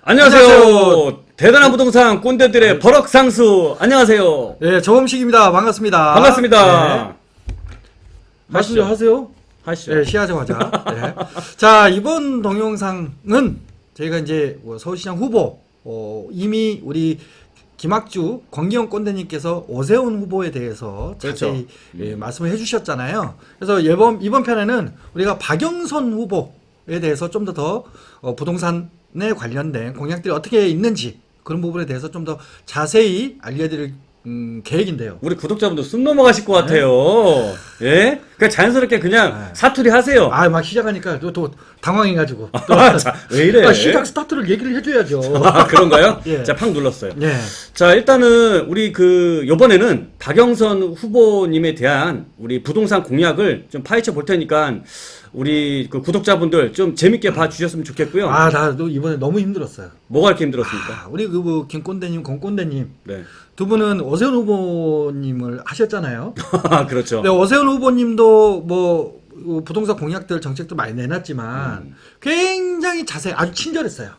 안녕하세요. 안녕하세요. 대단한 부동산 꼰대들의 버럭상수. 안녕하세요. 네, 정음식입니다. 반갑습니다. 반갑습니다. 네. 말씀 좀 하세요. 하시죠. 네, 시작하자마자. 네. 자, 이번 동영상은 저희가 이제 서울시장 후보, 이미 우리 김학주, 권기영 꼰대님께서 오세훈 후보에 대해서 자세히 그렇죠. 말씀을 해주셨잖아요. 그래서 이번 편에는 우리가 박영선 후보에 대해서 좀 더 부동산에 관련된 공약들이 어떻게 있는지 그런 부분에 대해서 좀 더 자세히 알려드릴 계획인데요. 우리 구독자분들 숨 넘어가실 것 같아요. 예? 그냥 자연스럽게 그냥 사투리 하세요. 막 시작하니까 또 당황해가지고. 자, 왜 이래? 시작 스타트를 얘기를 해줘야죠. 아, 그런가요? 예. 자, 팍 눌렀어요. 네. 자, 일단은 우리 요번에는 박영선 후보님에 대한 우리 부동산 공약을 좀 파헤쳐 볼 테니까 우리 구독자분들 좀 재밌게 봐주셨으면 좋겠고요. 나도 이번에 너무 힘들었어요. 뭐가 이렇게 힘들었습니까? 우리 김꼰대님, 권꼰대님 네. 두 분은 오세훈 후보님을 하셨잖아요. 그렇죠. 근데 오세훈 후보님도 부동산 공약들 정책도 많이 내놨지만 굉장히 아주 친절했어요.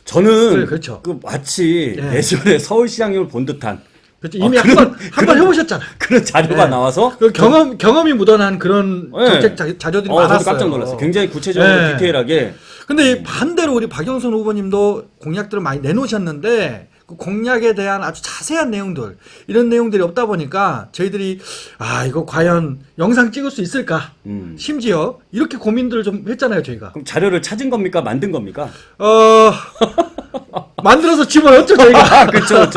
저는 그렇죠. 마치 네. 예전에 서울시장님을 본 듯한 그렇죠. 이미 한 번 해보셨잖아. 그런 자료가 네. 나와서 그 경험이 묻어난 그런 네. 정책 자료들이 많았어요. 저도 깜짝 놀랐어요. 굉장히 구체적으로 네. 디테일하게. 근데 반대로 우리 박영선 후보님도 공약들을 많이 내놓으셨는데 그 공약에 대한 아주 자세한 내용들 이런 내용들이 없다 보니까 저희들이 이거 과연 영상 찍을 수 있을까? 심지어 이렇게 고민들을 좀 했잖아요, 저희가. 그럼 자료를 찾은 겁니까? 만든 겁니까? 만들어서 집어넣었죠, 저희가. 그렇죠.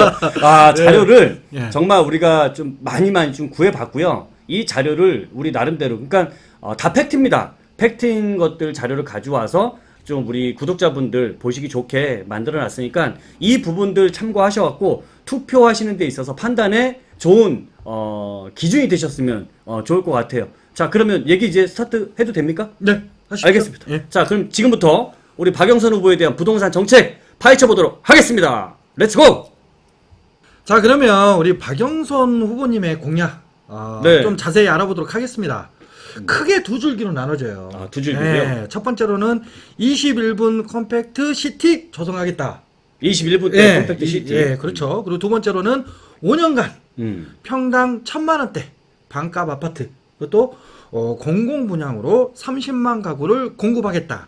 자료를 네. 정말 우리가 좀 많이 좀 구해봤고요. 이 자료를 우리 나름대로, 그러니까 다 팩트입니다. 팩트인 것들 자료를 가져와서 좀 우리 구독자분들 보시기 좋게 만들어놨으니까 이 부분들 참고하셔갖고 투표하시는 데 있어서 판단에 좋은 기준이 되셨으면 좋을 것 같아요. 자, 그러면 얘기 이제 스타트 해도 됩니까? 네, 하십시오. 알겠습니다. 예. 자, 그럼 지금부터 우리 박영선 후보에 대한 부동산 정책 파헤쳐 보도록 하겠습니다. 렛츠고! 자, 그러면 우리 박영선 후보님의 공약 네. 좀 자세히 알아보도록 하겠습니다. 크게 두 줄기로 나눠져요. 두 줄기로요? 네, 첫 번째로는 21분 컴팩트 시티 조성하겠다. 21분 때 컴팩트 시티. 예, 그렇죠. 그리고 두 번째로는 5년간 평당 1,000만 원대 반값 아파트, 그것도 공공 분양으로 30만 가구를 공급하겠다.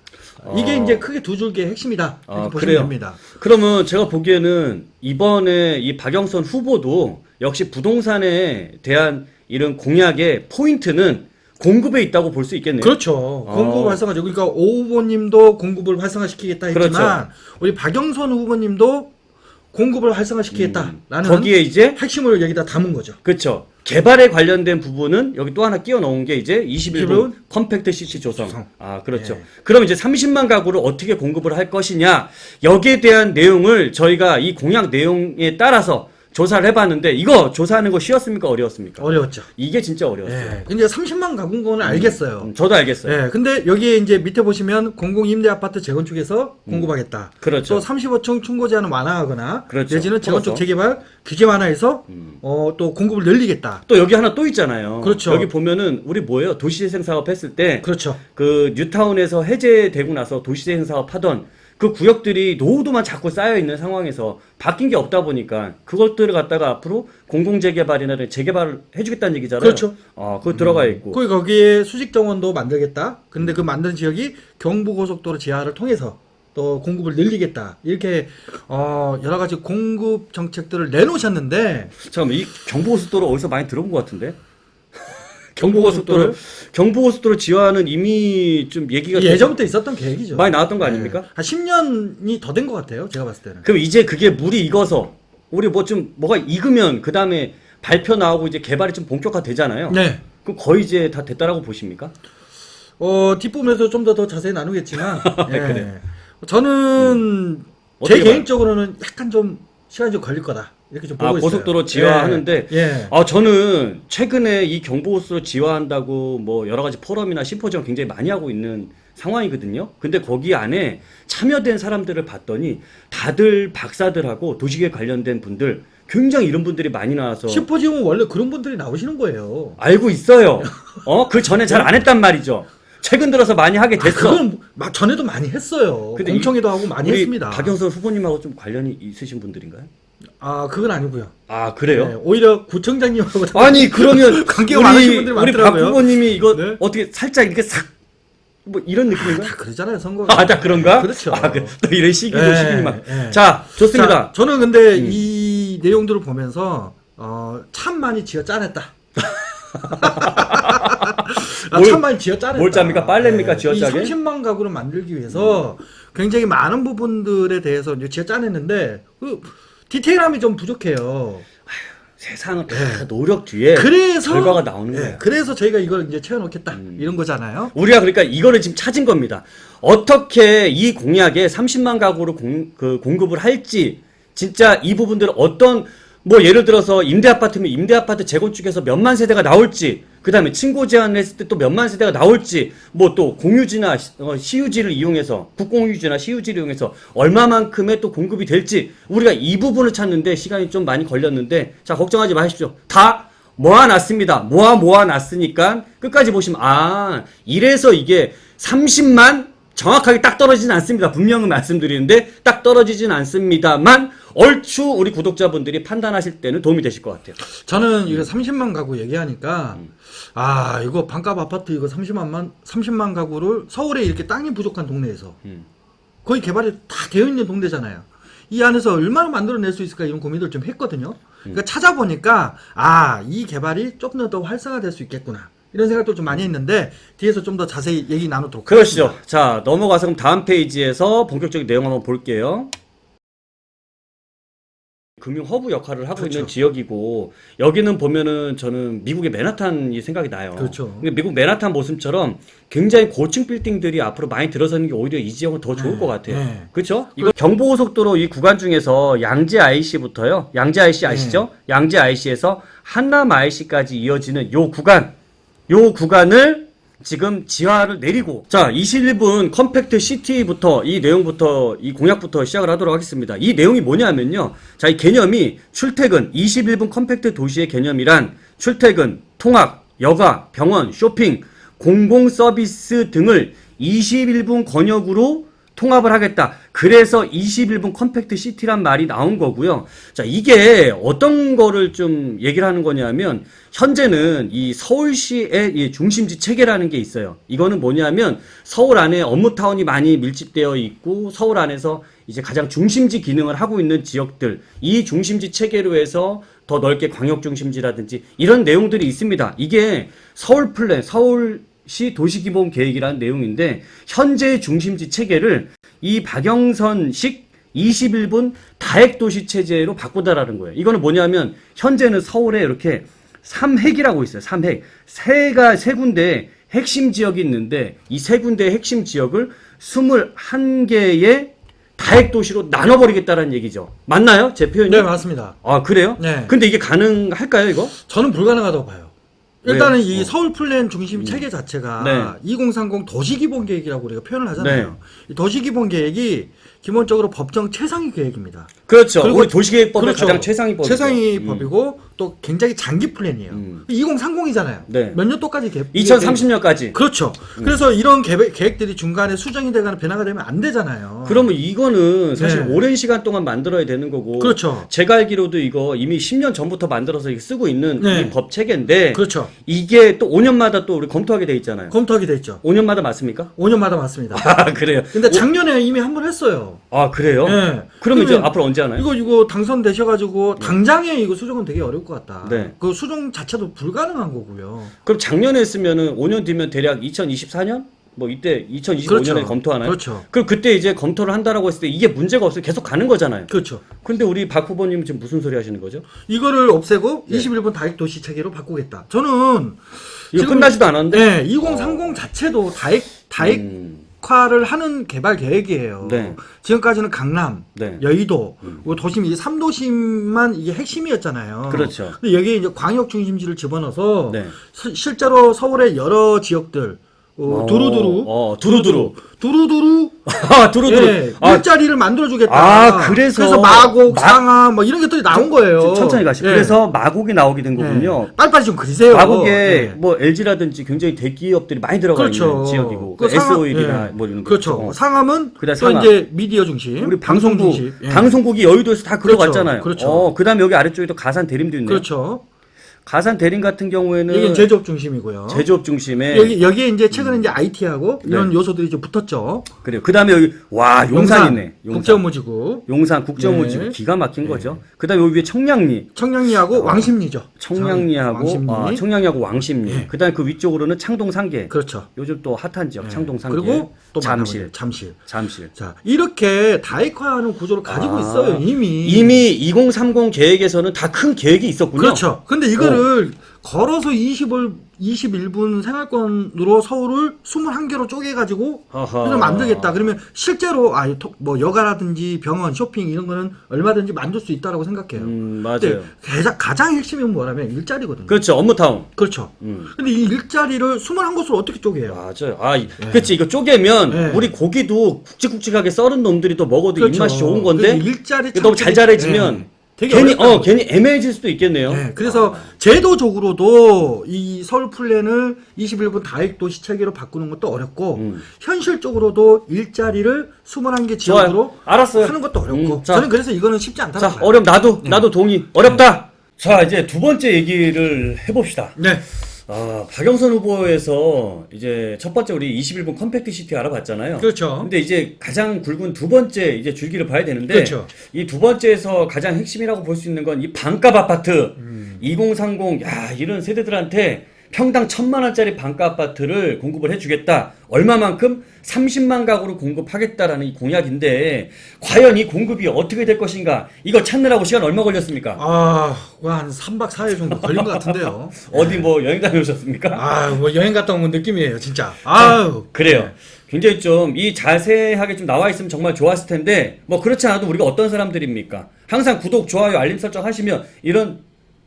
이게 이제 크게 두 줄기의 핵심이다. 이렇게 보시면 그래요. 됩니다. 그러면 제가 보기에는 이번에 이 박영선 후보도 역시 부동산에 대한 이런 공약의 포인트는 공급에 있다고 볼 수 있겠네요. 그렇죠. 공급 활성화죠. 그러니까 오 후보님도 공급을 활성화시키겠다 했지만 그렇죠. 우리 박영선 후보님도 공급을 활성화시키겠다라는 거기에 이제 핵심을 여기다 담은 거죠. 그렇죠. 개발에 관련된 부분은 여기 또 하나 끼워 넣은 게 이제 21분 컴팩트 시티 조성. 그렇죠. 예. 그럼 이제 30만 가구를 어떻게 공급을 할 것이냐. 여기에 대한 내용을 저희가 이 공약 내용에 따라서 조사를 해봤는데 이거 조사하는 거 쉬웠습니까? 어려웠습니까? 어려웠죠. 이게 진짜 어려웠어요. 예. 근데 30만 가구인 거는 알겠어요. 저도 알겠어요. 예. 근데 여기에 이제 밑에 보시면 공공 임대 아파트 재건축에서 공급하겠다. 그렇죠. 또 35층 충고 제한을 완화하거나 그렇죠. 내지는 재건축 풀어서. 재개발 규제 완화해서 또 공급을 늘리겠다. 또 여기 하나 또 있잖아요. 그렇죠. 여기 보면은 우리 뭐예요? 도시재생 사업 했을 때 그렇죠. 그 뉴타운에서 해제되고 나서 도시재생 사업 하던 그 구역들이 노후도만 자꾸 쌓여 있는 상황에서 바뀐 게 없다 보니까 그것들을 갖다가 앞으로 공공재개발이나 재개발을 해주겠다는 얘기잖아요. 그렇죠. 그거 들어가 있고. 거기에 수직 정원도 만들겠다. 근데 그 만든 지역이 경부고속도로 지하를 통해서 또 공급을 늘리겠다. 이렇게 여러 가지 공급 정책들을 내놓으셨는데 잠깐만, 이 경부고속도로 어디서 많이 들어본 것 같은데? 경부고속도로 지하는 이미 좀 얘기가 예전부터 있었던 계획이죠. 많이 나왔던 거 아닙니까? 네. 한 10년이 더 된 것 같아요. 제가 봤을 때는. 그럼 이제 그게 물이 익어서 우리 뭐가 익으면 그 다음에 발표 나오고 이제 개발이 좀 본격화 되잖아요. 네. 그럼 거의 이제 다 됐다라고 보십니까? 뒷부분에서 좀 더 자세히 나누겠지만 그래요. 저는 제 어떻게 개인적으로는 약간 좀 시간이 좀 걸릴 거다. 이렇게 좀 보고 있어요. 고속도로 지하하는데 예. 저는 최근에 이 경부고속도로 지하한다고 뭐 여러 가지 포럼이나 심포지엄 굉장히 많이 하고 있는 상황이거든요. 근데 거기 안에 참여된 사람들을 봤더니 다들 박사들하고 도시계획 관련된 분들 굉장히 이런 분들이 많이 나와서 심포지움은 원래 그런 분들이 나오시는 거예요. 알고 있어요. 그 전에 잘 안 했단 말이죠. 최근 들어서 많이 하게 됐어. 그건 막 전에도 많이 했어요. 근데 공청회도 하고 많이 우리 했습니다. 박영선 후보님하고 좀 관련이 있으신 분들인가요? 아, 그건 아니고요. 아 그래요? 네, 오히려 구청장님하고 더 아니 그러면 관계가 많으신 분들이 우리 박 많더라고요. 후보님이 이거 네. 어떻게 살짝 이렇게 싹 뭐 이런 느낌인가? 다 그러잖아요, 선거. 아, 다 그런가? 그렇죠. 아, 또 이런 시기도 예, 시기만. 예. 자, 좋습니다. 자, 저는 근데 이 내용들을 보면서 참 많이 쥐어 짜냈다. 참 많이 쥐어 짜냈다. 뭘 짭니까? 빨래입니까? 쥐어 짜게? 이 30만 가구를 만들기 위해서 굉장히 많은 부분들에 대해서 이제 쥐어 짜냈는데 그 디테일함이 좀 부족해요. 세상은 다 노력 뒤에 그래서 결과가 나오는 예, 거예요. 그래서 저희가 이걸 이제 채워놓겠다 이런 거잖아요. 우리가 그러니까 이거를 지금 찾은 겁니다. 어떻게 이 공약에 30만 가구를 공급을 할지 진짜 이 부분들을 어떤 뭐 예를 들어서 임대아파트면 임대아파트 재건축에서 몇만 세대가 나올지 그다음에 층고 제한을 했을 때 또 몇만 세대가 나올지 뭐 또 공유지나 시유지를 이용해서 국공유지나 시유지를 이용해서 얼마만큼의 또 공급이 될지 우리가 이 부분을 찾는데 시간이 좀 많이 걸렸는데 자 걱정하지 마십시오. 다 모아놨습니다. 모아놨으니까 끝까지 보시면 아 이래서 이게 30만 정확하게 딱 떨어지진 않습니다. 분명히 말씀드리는데 딱 떨어지진 않습니다만 얼추 우리 구독자분들이 판단하실 때는 도움이 되실 것 같아요. 저는 이거 30만 가구 얘기하니까 아 이거 반값 아파트 이거 30만 가구를 서울에 이렇게 땅이 부족한 동네에서 거의 개발이 다 되어 있는 동네잖아요. 이 안에서 얼마나 만들어낼 수 있을까 이런 고민을 좀 했거든요. 그러니까 찾아보니까 아 이 개발이 조금 더 활성화될 수 있겠구나. 이런 생각도 좀 많이 했는데 뒤에서 좀 더 자세히 얘기 나누도록 그러시죠. 하겠습니다. 자 넘어가서 그럼 다음 페이지에서 본격적인 내용 한번 볼게요. 금융 허브 역할을 하고 그렇죠. 있는 지역이고 여기는 보면은 저는 미국의 맨하탄이 생각이 나요. 그렇죠. 근데 미국 맨하탄 모습처럼 굉장히 고층 빌딩들이 앞으로 많이 들어서는 게 오히려 이 지역은 더 좋을 네, 것 같아요. 네. 그렇죠? 이거 경부고속도로 이 구간 중에서 양재 IC부터요. 양재 IC 아시죠? 양재 IC에서 한남 IC까지 이어지는 요 구간을 지금 지하를 내리고 자 21분 컴팩트 시티부터 이 내용부터 이 공약부터 시작을 하도록 하겠습니다. 이 내용이 뭐냐면요. 자 이 개념이 출퇴근 21분 컴팩트 도시의 개념이란 출퇴근, 통학, 여가, 병원, 쇼핑, 공공 서비스 등을 21분 권역으로 통합을 하겠다. 그래서 21분 컴팩트 시티란 말이 나온 거고요. 자, 이게 어떤 거를 좀 얘기를 하는 거냐면 현재는 이 서울시의 이 중심지 체계라는 게 있어요. 이거는 뭐냐면 서울 안에 업무타운이 많이 밀집되어 있고 서울 안에서 이제 가장 중심지 기능을 하고 있는 지역들 이 중심지 체계로 해서 더 넓게 광역중심지라든지 이런 내용들이 있습니다. 이게 서울 플랜, 서울시 도시기본계획이라는 내용인데 현재의 중심지 체계를 이 박영선식 21분 다핵도시 체제로 바꾸다라는 거예요. 이거는 뭐냐면 현재는 서울에 이렇게 3핵이라고 있어요. 3핵. 세 군데 핵심 지역이 있는데 이 세 군데의 핵심 지역을 21개의 다핵도시로 나눠버리겠다라는 얘기죠. 맞나요? 제 표현이? 네, 맞습니다. 아, 그래요? 네. 근데 이게 가능할까요, 이거? 저는 불가능하다고 봐요. 일단은 왜요? 이 서울 플랜 중심 체계 자체가 네. 2030 도시기본계획이라고 우리가 표현을 하잖아요. 이 도시기본계획이 기본적으로 법정 최상위 계획입니다. 그렇죠. 그리고 우리 도시계획법의 그렇죠. 가장 최상위 법이죠. 최상위 법이고 또 굉장히 장기 플랜이에요. 2030이잖아요. 네. 몇 년도까지 2030년까지. 그렇죠. 그래서 이런 계획들이 중간에 수정이 되거나 변화가 되면 안 되잖아요. 그러면 이거는 사실 네. 오랜 시간 동안 만들어야 되는 거고. 그렇죠. 제가 알기로도 이거 이미 10년 전부터 만들어서 쓰고 있는 네. 이 법 체계인데. 그렇죠. 이게 또 5년마다 또 우리 검토하게 돼 있잖아요. 검토하게 돼 있죠. 5년마다 맞습니까? 5년마다 맞습니다. 아, 그래요. 근데 작년에 이미 한 번 했어요. 아, 그래요? 네. 그러면 이제 그러면 앞으로 언제 하나요? 이거 당선되셔가지고 당장에 이거 수정은 되게 어려울 것 같다. 네. 그 수정 자체도 불가능한 거고요. 그럼 작년에 했으면은 5년 뒤면 대략 2024년? 뭐 이때 2025년에 그렇죠. 검토하나요? 그렇죠. 그럼 그때 이제 검토를 한다라고 했을 때 이게 문제가 없어요. 계속 가는 거잖아요. 그렇죠. 근데 우리 박 후보님 지금 무슨 소리 하시는 거죠? 이거를 없애고 네. 21분 다익 도시 체계로 바꾸겠다. 저는 이거 지금 끝나지도 않았는데? 네, 2030 자체도 다익화를 하는 개발 계획이에요. 네. 지금까지는 강남, 네. 여의도, 그리고 도심 이 3도심만 이게 핵심이었잖아요. 그렇죠. 근데 여기에 이제 광역 중심지를 집어넣어서 네. 실제로 서울의 여러 지역들 두루두루. 두루두루. 두루두루. 아, 두루두루. 예, 아, 일자리를 만들어주겠다. 그래서 마곡, 상하, 뭐 이런 것들이 나온 거예요. 천천히 가시죠. 예. 그래서 마곡이 나오게 된 거군요. 빨리빨리 좀 그리세요. 마곡에 예. 뭐 LG라든지 굉장히 대기업들이 많이 들어가 있는 지역이고, 그 상하- SO일이나 예. 뭐 이런 거. 그렇죠. 있죠. 상암은 그다음 또 상암. 이제 미디어 중심, 우리 방송 방송국, 중심. 예. 방송국이 여의도에서 다 그렇죠. 들어갔잖아요. 그렇죠. 그 다음 여기 아래쪽에도 가산 대림도 있네요. 그렇죠. 가산 대림 같은 경우에는 여기 제조업 중심이고요. 제조업 중심에 여기에 이제 최근에 이제 IT하고 이런 요소들이 좀 붙었죠. 그래요. 그 다음에 여기 와 용산 있네. 국제업무지구, 용산 국제업무지구 예. 기가 막힌 거죠. 그 다음에 여기 위에 청량리. 청량리하고 왕십리죠. 청량리하고 왕십리. 청량리하고 왕십리. 예. 그다음에 그 위쪽으로는 창동 상계. 그렇죠. 요즘 또 핫한 지역 창동 상계. 그리고 또 잠실. 잠실. 자, 이렇게 다이화하는 구조를 가지고 있어요, 이미 2030 계획에서는 다 큰 계획이 있었군요. 그렇죠. 근데 이거를 걸어서 21분 생활권으로 서울을 21개로 쪼개가지고 아하. 이걸 만들겠다. 그러면 실제로 뭐 여가라든지 병원, 쇼핑 이런 거는 얼마든지 만들 수 있다라고 생각해요. 맞아요. 근데 가장 핵심이 뭐라면 일자리거든요. 그렇죠. 업무타운. 그렇죠. 근데 이 일자리를 21곳으로 어떻게 쪼개요? 맞아요. 그렇지. 이거 쪼개면 예. 우리 고기도 굵직굵직하게 썰은 놈들이 또 먹어도 그렇죠. 입맛이 좋은 건데 그 일자리 너무 잘 자라지면 되게 괜히 어렵다는 괜히 애매해질 수도 있겠네요. 네, 그래서 제도적으로도 이 서울 플랜을 21분 다액 도시 체계로 바꾸는 것도 어렵고 현실적으로도 일자리를 21개 지역으로 좋아요. 알았어요. 하는 것도 어렵고 자. 저는 그래서 이거는 쉽지 않다고 자, 봐요. 나도 동의. 어렵다. 자, 이제 두 번째 얘기를 해봅시다. 네. 박영선 후보에서 이제 첫 번째 우리 21분 컴팩트 시티 알아봤잖아요. 그렇죠. 근데 이제 가장 굵은 두 번째 이제 줄기를 봐야 되는데 그렇죠. 이 두 번째에서 가장 핵심이라고 볼 수 있는 건 이 반값 아파트 2030 이런 세대들한테 평당 1,000만 원짜리 반가 아파트를 공급을 해주겠다. 얼마만큼? 30만 가구를 공급하겠다라는 이 공약인데 과연 이 공급이 어떻게 될 것인가? 이거 찾느라고 시간 얼마 걸렸습니까? 한 3박 4일 정도 걸린 것 같은데요. 어디 뭐 여행 다녀오셨습니까? 뭐 여행 갔다 온 느낌이에요, 진짜. 그래요. 굉장히 좀 이 자세하게 좀 나와 있으면 정말 좋았을 텐데 뭐 그렇지 않아도 우리가 어떤 사람들입니까? 항상 구독, 좋아요, 알림 설정 하시면 이런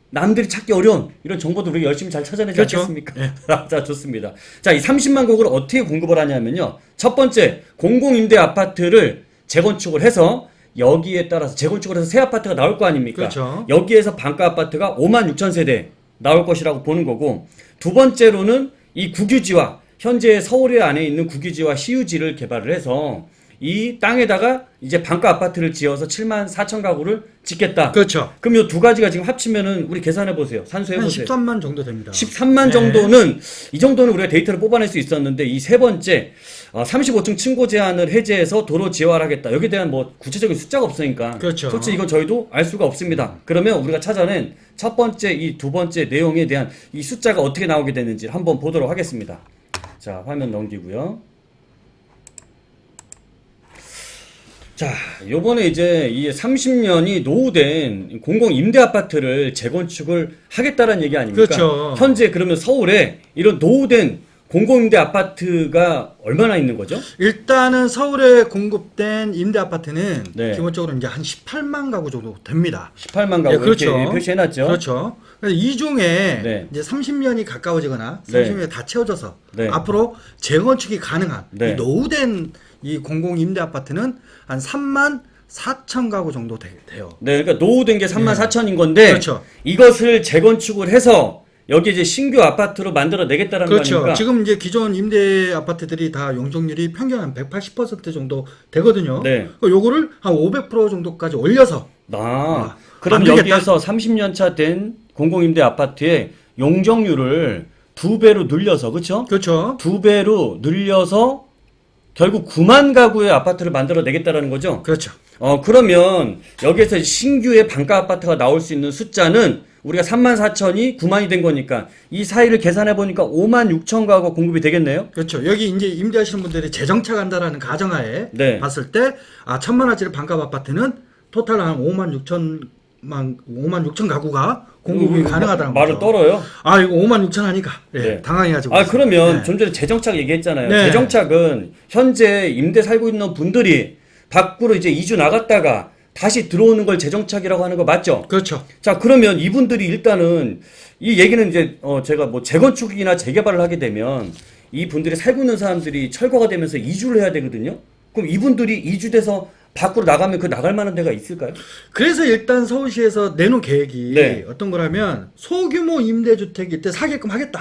남들이 찾기 어려운 이런 정보도 우리가 열심히 잘 찾아내지 그렇죠. 않겠습니까? 자, 좋습니다. 자, 이 30만 곡을 어떻게 공급을 하냐면요. 첫 번째, 공공임대 아파트를 재건축을 해서 여기에 따라서 재건축을 해서 새 아파트가 나올 거 아닙니까? 그렇죠. 여기에서 반가 아파트가 5만 6천 세대 나올 것이라고 보는 거고 두 번째로는 이 국유지와 현재 서울 안에 있는 국유지와 시유지를 개발을 해서 이 땅에다가 이제 반가 아파트를 지어서 7만 4천 가구를 짓겠다. 그렇죠. 그럼 이 두 가지가 지금 합치면은 우리 계산해 보세요. 산수해 한 보세요. 13만 정도 됩니다. 13만 정도는 이 정도는 우리가 데이터를 뽑아낼 수 있었는데 이 세 번째 35층 층고 제한을 해제해서 도로 지화하겠다. 여기에 대한 뭐 구체적인 숫자가 없으니까 그렇죠. 솔직히 이건 저희도 알 수가 없습니다. 그러면 우리가 찾아낸 첫 번째 이 두 번째 내용에 대한 이 숫자가 어떻게 나오게 되는지 한번 보도록 하겠습니다. 자, 화면 넘기고요. 자, 요번에 이제 이 30년이 노후된 공공 임대 아파트를 재건축을 하겠다라는 얘기 아닙니까? 그렇죠. 현재 그러면 서울에 이런 노후된 공공 임대 아파트가 얼마나 있는 거죠? 일단은 서울에 공급된 임대 아파트는 네. 기본적으로 이제 한 18만 가구 정도 됩니다. 18만 가구 그렇죠. 이렇게 표시해놨죠. 그렇죠. 그래서 이 중에 네. 이제 30년이 가까워지거나 네. 30년이 다 채워져서 네. 앞으로 재건축이 가능한 네. 이 노후된 이 공공 임대 아파트는 한 3만 4천 가구 정도 돼요. 네, 그러니까 노후된 게 3만 4천인 건데 그렇죠. 이것을 재건축을 해서 여기 이제 신규 아파트로 만들어내겠다는 그렇죠. 거니까. 지금 이제 기존 임대 아파트들이 다 용적률이 평균 한 180% 정도 되거든요. 네. 요거를 한 500% 정도까지 올려서 그럼 안 되겠다. 여기에서 30년 차 된 공공임대 아파트의 용적률을 2배로 늘려서 그렇죠? 그렇죠. 2배로 늘려서 결국 9만 가구의 아파트를 만들어내겠다라는 거죠. 그렇죠. 그러면 여기에서 신규의 반가 아파트가 나올 수 있는 숫자는 우리가 3만 4천이 9만이 된 거니까 이 사이를 계산해 보니까 5만 6천 가구가 공급이 되겠네요. 그렇죠. 여기 이제 임대하시는 분들이 재정차 간다라는 가정하에 네. 봤을 때 1,000만 원짜리 반값 아파트는 토탈 한 5만 6천 가구가 공급이 가능하다는 거죠. 말을 떨어요. 이거 5만 6천 하니까 네. 당황해가지고. 그러면 네. 좀 전에 재정착 얘기했잖아요. 네. 재정착은 현재 임대 살고 있는 분들이 밖으로 이제 이주 나갔다가 다시 들어오는 걸 재정착이라고 하는 거 맞죠? 그렇죠. 자, 그러면 이분들이 일단은 이 얘기는 이제 제가 뭐 재건축이나 재개발을 하게 되면 이 분들이 살고 있는 사람들이 철거가 되면서 이주를 해야 되거든요. 그럼 이분들이 이주돼서 밖으로 나가면 그 나갈 만한 데가 있을까요? 그래서 일단 서울시에서 내놓은 계획이 네. 어떤 거라면 소규모 임대주택 이때 사게끔 하겠다.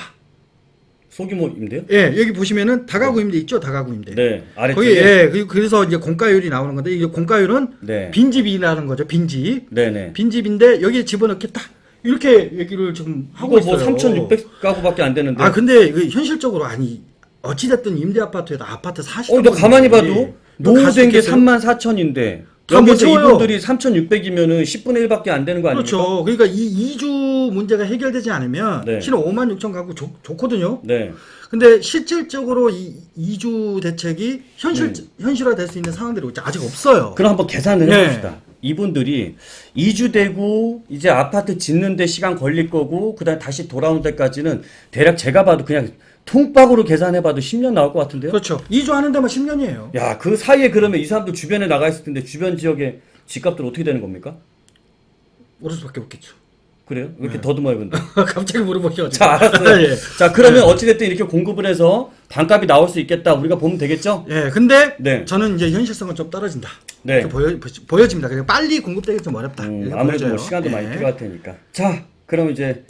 소규모 임대요? 예, 여기 보시면은 다가구 임대 있죠, 다가구 임대. 네, 아래쪽에. 거기 예, 그래서 이제 공가율이 나오는 건데 이 공가율은 네. 빈집이라는 거죠, 빈집. 네네. 빈집인데 여기에 집어넣겠다. 이렇게 얘기를 지금 하고 이거 뭐 있어요. 3,600가구밖에 안 되는데. 아 근데 이거 현실적으로 아니 어찌됐든 임대 아파트에다 아파트 40. 너 가만히 봐도 노후된 게 34,000인데 다 못 여기서 채워요. 이분들이 3,600이면은 10분의 1밖에 안 되는 거 아닙니까? 그렇죠. 그러니까 이 이주 문제가 해결되지 않으면 네. 실은 56,000 가구 좋거든요. 네. 근데 실질적으로 이 이주 대책이 현실화될 수 있는 상황들이 아직 없어요. 그럼 한번 계산을 네. 해봅시다. 이분들이 이주되고 이제 아파트 짓는데 시간 걸릴 거고 그다음에 다시 돌아오는 데까지는 대략 제가 봐도 그냥 통박으로 계산해봐도 10년 나올 것 같은데요? 그렇죠. 이주하는 데만 10년이에요. 야, 그 사이에 그러면 이 사람들 주변에 나가 있을 텐데 주변 지역의 집값들 어떻게 되는 겁니까? 오를 수밖에 없겠죠. 그래요? 왜 이렇게 더듬어요, 근데? 갑자기 물어보셔가지고. 자, 알았어요. 예. 자, 그러면 어찌됐든 이렇게 공급을 해서 반값이 나올 수 있겠다. 우리가 보면 되겠죠? 예, 근데 네. 저는 이제 현실성은 좀 떨어진다. 네. 이렇게 보여집니다. 그래서 빨리 공급되기 좀 어렵다. 이렇게 아무래도 뭐 보여져요. 시간도 많이 예. 필요할 테니까. 자, 그럼 이제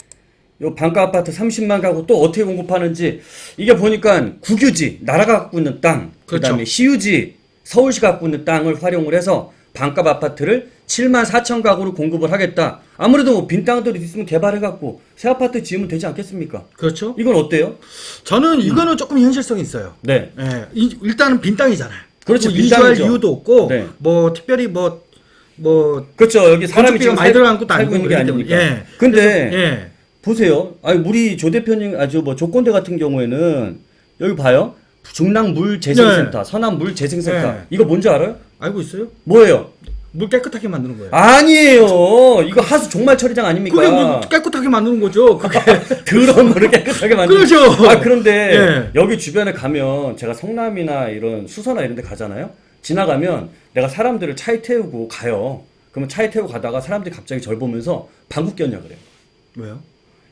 요 반가 아파트 30만 가구 또 어떻게 공급하는지 이게 보니까 국유지, 나라가 갖고 있는 땅, 그렇죠. 그다음에 시유지, 서울시 갖고 있는 땅을 활용을 해서 반값 아파트를 7만 4천 가구를 공급을 하겠다. 아무래도 뭐 빈 땅들이 있으면 개발해갖고 새 아파트 지으면 되지 않겠습니까? 그렇죠. 이건 어때요? 저는 이거는 조금 현실성이 있어요. 네. 예, 일단은 빈 땅이잖아요. 그렇죠, 빈 이주할 땅이죠. 이유도 없고, 네. 뭐 특별히 뭐 그렇죠. 여기 사람이 건축비가 지금 많이 들어간 것도 살고 아니고 있는 게 그렇기 아니니까. 때문에. 예. 근데 예. 보세요. 아니 우리 조 대표님 조건대 같은 경우에는 여기 봐요. 중랑 물 재생센터, 서남 물 재생센터. 네. 이거 뭔지 알아요? 알고 있어요? 뭐예요? 물 깨끗하게 만드는 거예요. 아니에요. 이거 하수 종말 처리장 아닙니까? 그게 뭐 깨끗하게 만드는 거죠. 그게. 더러운 물을 깨끗하게 만드는. 그렇죠. 아 그런데 예. 여기 주변에 가면 제가 성남이나 이런 수서나 이런 데 가잖아요. 지나가면 내가 사람들을 차에 태우고 가요. 그러면 차에 태우고 가다가 사람들이 갑자기 절 보면서 방귀 꼈냐 그래요. 왜요?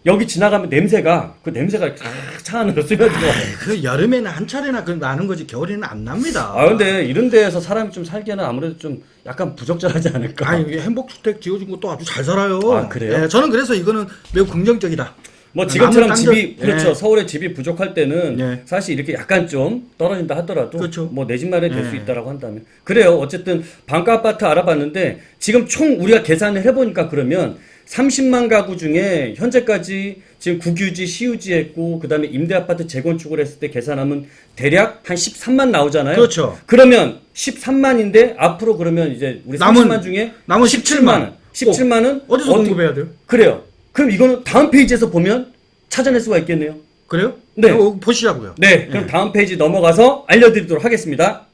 여기 지나가면 그 냄새가 차 안으로 스며들어와요. 그 여름에는 한 차례나 그 나는 거지 겨울에는 안 납니다. 아 근데 이런 데에서 사람이 좀 살기에는 아무래도 좀 약간 부적절하지 않을까. 아니 이게 행복주택 지어준 것도 아주 잘 살아요. 아, 그래요? 예, 저는 그래서 이거는 매우 긍정적이다. 뭐 지금처럼 남은 집이 땅들- 그렇죠. 예. 서울에 집이 부족할 때는 예. 사실 이렇게 약간 좀 떨어진다 하더라도 그렇죠. 뭐 내 집 마련이 될 수 예. 있다라고 한다면 그래요. 어쨌든 반가 아파트 알아봤는데 지금 총 우리가 계산을 해보니까 그러면 30만 가구 중에 현재까지 지금 국유지, 시유지 했고 그다음에 임대 아파트 재건축을 했을 때 계산하면 대략 한 13만 나오잖아요. 그렇죠. 그러면 13만인데 앞으로 그러면 이제 우리 30만 중에 남은 17만 원. 17만은 어디서 공급해야 돼요? 그래요. 그럼 이거는 다음 페이지에서 보면 찾아낼 수가 있겠네요. 그래요? 네. 보시자고요. 네, 그럼 다음 페이지 넘어가서 알려드리도록 하겠습니다.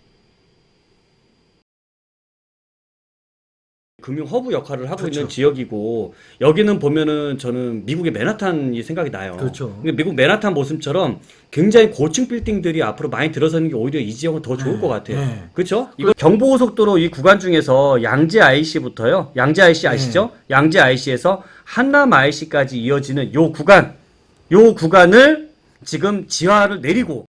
금융 허브 역할을 하고 그렇죠. 있는 지역이고 여기는 보면은 저는 미국의 맨하탄이 생각이 나요. 그렇죠. 근데 미국 맨하탄 모습처럼 굉장히 고층 빌딩들이 앞으로 많이 들어서는 게 오히려 이 지역은 더 좋을 것 같아요. 네. 그렇죠? 이거 경부고속도로 이 구간 중에서 양재 IC부터요. 양재 IC 아시죠? 양재 IC에서 한남 IC까지 이어지는 요 구간을 지금 지하를 내리고